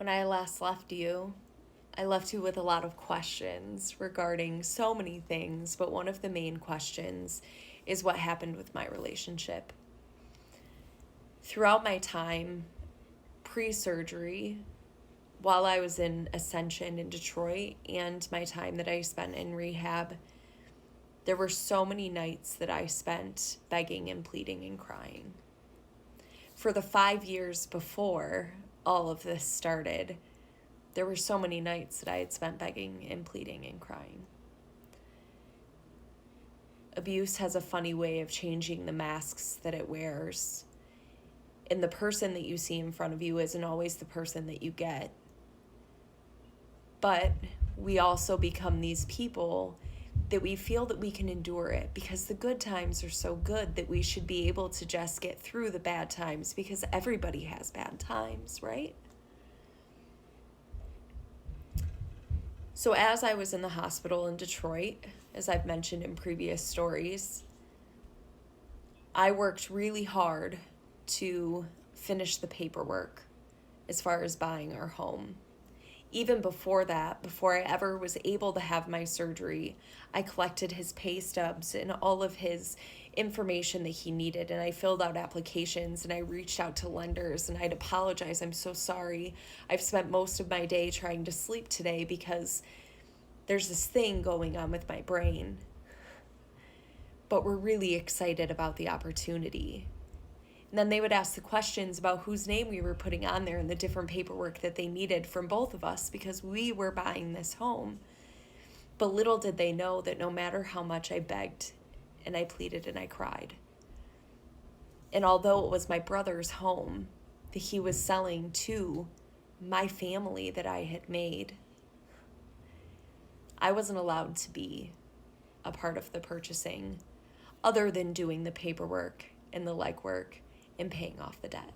When I last left you, I left you with a lot of questions regarding so many things, but one of the main questions is what happened with my relationship. Throughout my time pre-surgery, while I was in Ascension in Detroit, and my time that I spent in rehab, there were so many nights that I spent begging and pleading and crying. For the 5 years before all of this started, there were so many nights that I had spent begging and pleading and crying. Abuse has a funny way of changing the masks that it wears. And the person that you see in front of you isn't always the person that you get. But we also become these people that we feel that we can endure it because the good times are so good that we should be able to just get through the bad times because everybody has bad times, right? So as I was in the hospital in Detroit, as I've mentioned in previous stories, I worked really hard to finish the paperwork as far as buying our home. Even before that, before I ever was able to have my surgery, I collected his pay stubs and all of his information that he needed, and I filled out applications and I reached out to lenders and I'd apologize. I'm so sorry. I've spent most of my day trying to sleep today because there's this thing going on with my brain. But we're really excited about the opportunity. And then they would ask the questions about whose name we were putting on there and the different paperwork that they needed from both of us because we were buying this home. But little did they know that no matter how much I begged and I pleaded and I cried, and although it was my brother's home that he was selling to my family that I had made, I wasn't allowed to be a part of the purchasing other than doing the paperwork and the legwork and paying off the debt.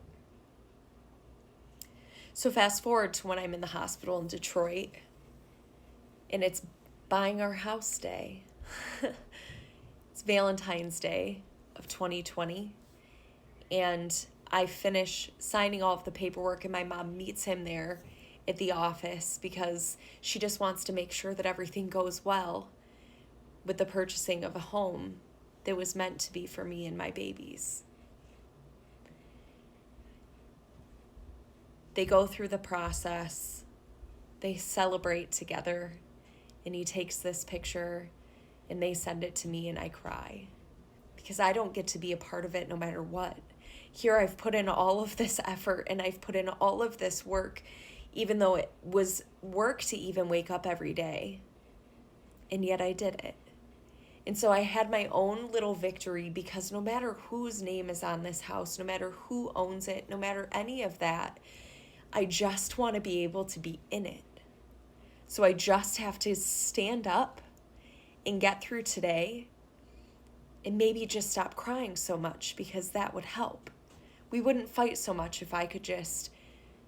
So fast forward to when I'm in the hospital in Detroit and it's buying our house day. It's Valentine's Day of 2020 and I finish signing all of the paperwork and my mom meets him there at the office because she just wants to make sure that everything goes well with the purchasing of a home that was meant to be for me and my babies. They go through the process, they celebrate together, and he takes this picture and they send it to me and I cry because I don't get to be a part of it no matter what. Here I've put in all of this effort and I've put in all of this work, even though it was work to even wake up every day. And yet I did it. And so I had my own little victory because no matter whose name is on this house, no matter who owns it, no matter any of that, I just want to be able to be in it. So I just have to stand up and get through today and maybe just stop crying so much because that would help. We wouldn't fight so much if I could just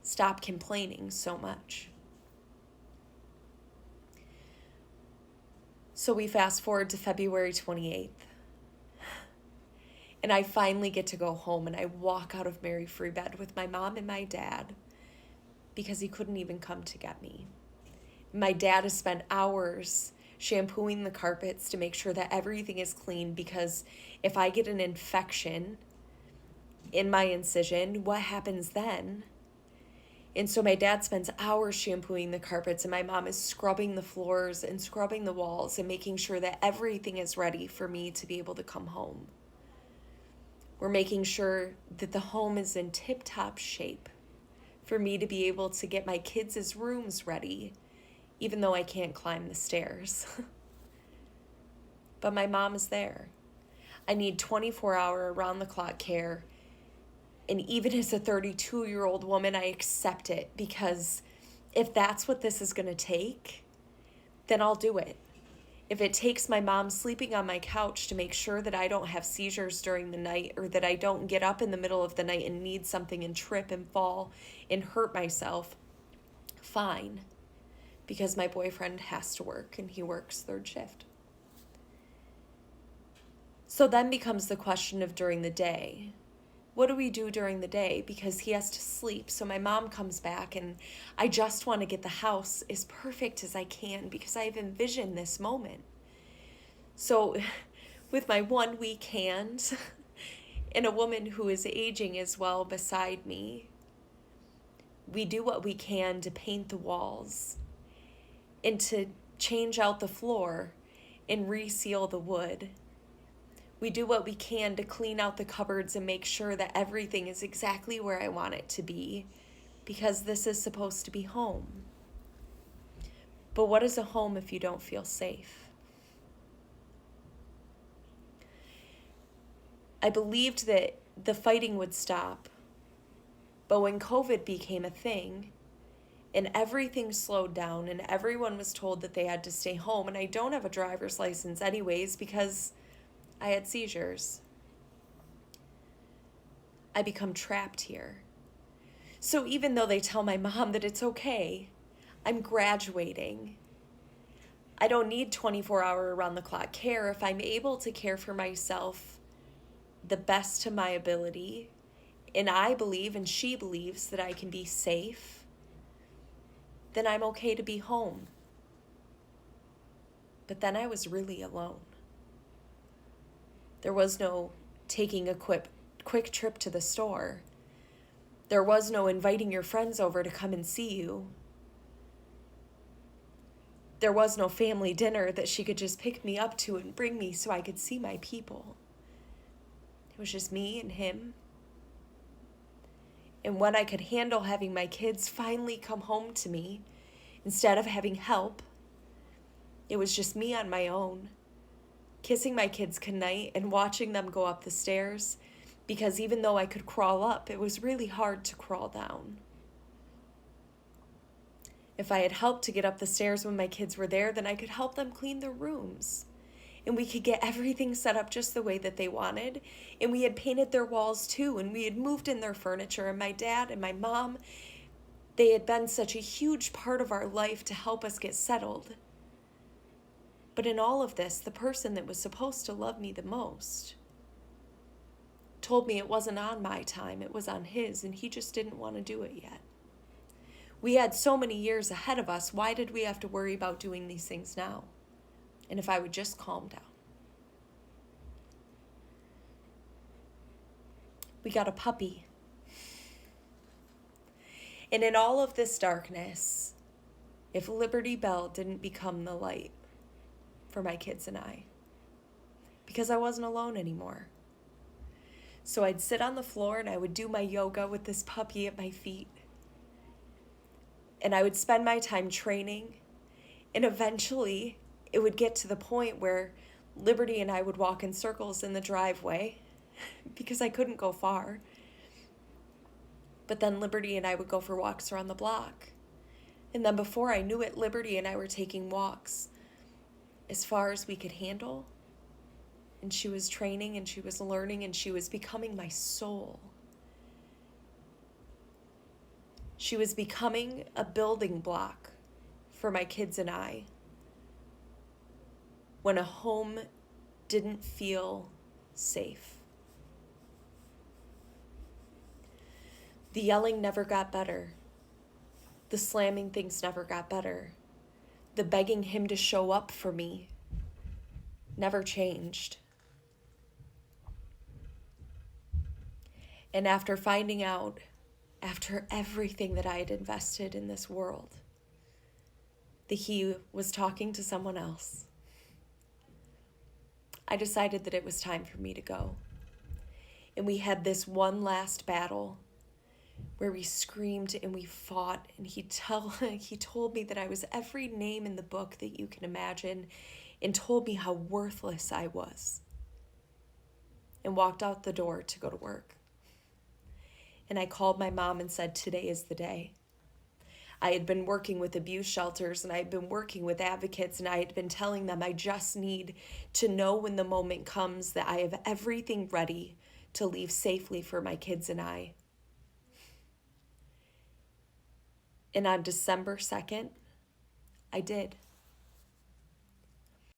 stop complaining so much. So we fast forward to February 28th. And I finally get to go home and I walk out of Mary Free Bed with my mom and my dad because he couldn't even come to get me. My dad has spent hours shampooing the carpets to make sure that everything is clean because if I get an infection in my incision, what happens then? And so my dad spends hours shampooing the carpets and my mom is scrubbing the floors and scrubbing the walls and making sure that everything is ready for me to be able to come home. We're making sure that the home is in tip-top shape for me to be able to get my kids' rooms ready, even though I can't climb the stairs. But my mom is there. I need 24-hour around-the-clock care. And even as a 32-year-old woman, I accept it because if that's what this is going to take, then I'll do it. If it takes my mom sleeping on my couch to make sure that I don't have seizures during the night or that I don't get up in the middle of the night and need something and trip and fall and hurt myself, fine. Because my boyfriend has to work and he works third shift. So then becomes the question of during the day. what do we do during the day? Because he has to sleep. So my mom comes back, and I just want to get the house as perfect as I can because I've envisioned this moment. So with my 1 week hand and a woman who is aging as well beside me, we do what we can to paint the walls and to change out the floor and reseal the wood. We do what we can to clean out the cupboards and make sure that everything is exactly where I want it to be, because this is supposed to be home. But what is a home if you don't feel safe? I believed that the fighting would stop, but when COVID became a thing and everything slowed down and everyone was told that they had to stay home, and I don't have a driver's license anyways because I had seizures, I become trapped here. So even though they tell my mom that it's okay, I'm graduating. I don't need 24-hour around-the-clock care. If I'm able to care for myself the best to my ability, and I believe and she believes that I can be safe, then I'm okay to be home. But then I was really alone. There was no taking a quick trip to the store. There was no inviting your friends over to come and see you. There was no family dinner that she could just pick me up to and bring me so I could see my people. It was just me and him. And when I could handle having my kids finally come home to me, instead of having help, it was just me on my own, kissing my kids goodnight and watching them go up the stairs, because even though I could crawl up, it was really hard to crawl down. If I had helped to get up the stairs when my kids were there, then I could help them clean their rooms. And we could get everything set up just the way that they wanted. And we had painted their walls too, and we had moved in their furniture. And my dad and my mom, they had been such a huge part of our life to help us get settled. But in all of this, the person that was supposed to love me the most told me it wasn't on my time, it was on his, and he just didn't want to do it yet. We had so many years ahead of us. Why did we have to worry about doing these things now? And if I would just calm down. We got a puppy. And in all of this darkness, if Liberty Bell didn't become the light for my kids and I, because I wasn't alone anymore. So I'd sit on the floor and I would do my yoga with this puppy at my feet. And I would spend my time training, and eventually it would get to the point where Liberty and I would walk in circles in the driveway because I couldn't go far. But then Liberty and I would go for walks around the block. And then before I knew it, Liberty and I were taking walks as far as we could handle. And she was training and she was learning and she was becoming my soul. She was becoming a building block for my kids and I when a home didn't feel safe. The yelling never got better. The slamming things never got better. The begging him to show up for me never changed. And after finding out, after everything that I had invested in this world, that he was talking to someone else, I decided that it was time for me to go. And we had this one last battle where we screamed and we fought, and he told me that I was every name in the book that you can imagine, and told me how worthless I was, and walked out the door to go to work. And I called my mom and said, today is the day. I had been working with abuse shelters and I had been working with advocates, and I had been telling them I just need to know when the moment comes that I have everything ready to leave safely for my kids and I. And on December 2nd, I did.